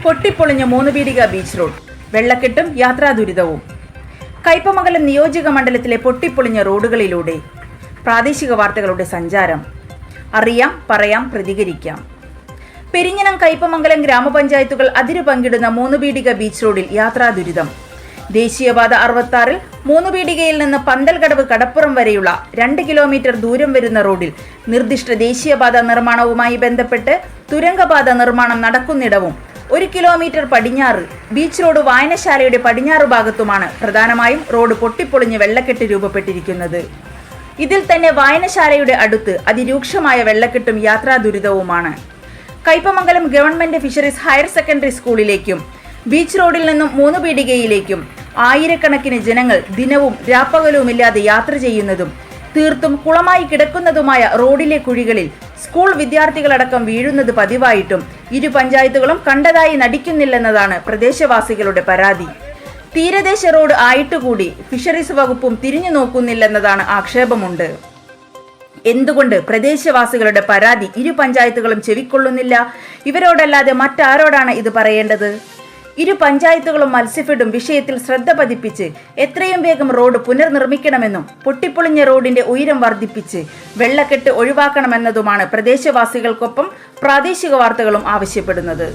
പൊട്ടിപ്പൊളിഞ്ഞ Moonupeedika beach road, വെള്ളക്കെട്ടും യാത്രാ ദുരിതവും. കയ്പമംഗലം നിയോജക മണ്ഡലത്തിലെ പൊട്ടിപ്പൊളിഞ്ഞ റോഡുകളിലൂടെ പ്രാദേശിക വാർത്തകളുടെ സഞ്ചാരം. അറിയാം, പറയാം, പ്രതികരിക്കാം. പെരിഞ്ഞനം കയ്പമംഗലം ഗ്രാമപഞ്ചായത്തുകൾ അതിരു പങ്കിടുന്ന മൂന്നുപീടിക ബീച്ച് റോഡിൽ യാത്രാ ദുരിതം. ദേശീയപാത 66-ൽ മൂന്നുപീടികയിൽ നിന്ന് പന്തൽകടവ് കടപ്പുറം വരെയുള്ള 2 കിലോമീറ്റർ ദൂരം വരുന്ന റോഡിൽ നിർദ്ദിഷ്ട ദേശീയപാത നിർമ്മാണവുമായി ബന്ധപ്പെട്ട് തുരങ്കപാത നിർമ്മാണം നടക്കുന്നിടവും 1 കിലോമീറ്റർ പടിഞ്ഞാറ് ബീച്ച് റോഡ് വായനശാലയുടെ പടിഞ്ഞാറ് ഭാഗത്തുമാണ് പ്രധാനമായും റോഡ് പൊട്ടിപ്പൊളിഞ്ഞ് വെള്ളക്കെട്ട് രൂപപ്പെട്ടിരിക്കുന്നത്. ഇതിൽ തന്നെ വായനശാലയുടെ അടുത്ത് അതിരൂക്ഷമായ വെള്ളക്കെട്ടും യാത്രാ ദുരിതവുമാണ്. Kaipamangalam government fisheries higher secondary സ്കൂളിലേക്കും ബീച്ച് റോഡിൽ നിന്നും മൂന്നുപീടികയിലേക്കും ആയിരക്കണക്കിന് ജനങ്ങൾ ദിനവും രാപ്പകലുമില്ലാതെ യാത്ര ചെയ്യുന്നതും തീർത്തും കുളമായി കിടക്കുന്നതുമായ റോഡിലെ കുഴികളിൽ സ്കൂൾ വിദ്യാർത്ഥികളടക്കം വീഴുന്നത് പതിവായിട്ടും ഇരു പഞ്ചായത്തുകളും കണ്ടതായി നടിക്കുന്നില്ലെന്നതാണ് പ്രദേശവാസികളുടെ പരാതി. തീരദേശ റോഡ് ആയിട്ടുകൂടി ഫിഷറീസ് വകുപ്പും തിരിഞ്ഞു നോക്കുന്നില്ലെന്നതാണ് ആക്ഷേപമുണ്ട്. എന്തുകൊണ്ട് പ്രദേശവാസികളുടെ പരാതി ഇരു പഞ്ചായത്തുകളും ചെവിക്കൊള്ളുന്നില്ല? ഇവരോടല്ലാതെ മറ്റാരോടാണ് ഇത് പറയേണ്ടത്? ഇരു പഞ്ചായത്തുകളും മത്സ്യഫെഡും വിഷയത്തിൽ ശ്രദ്ധ പതിപ്പിച്ച് എത്രയും വേഗം റോഡ് പുനർനിർമ്മിക്കണമെന്നും പൊട്ടിപ്പൊളിഞ്ഞ റോഡിന്റെ ഉയരം വർദ്ധിപ്പിച്ച് വെള്ളക്കെട്ട് ഒഴിവാക്കണമെന്നതുമാണ് പ്രദേശവാസികൾക്കൊപ്പം പ്രാദേശിക വാർത്തകളും ആവശ്യപ്പെടുന്നത്.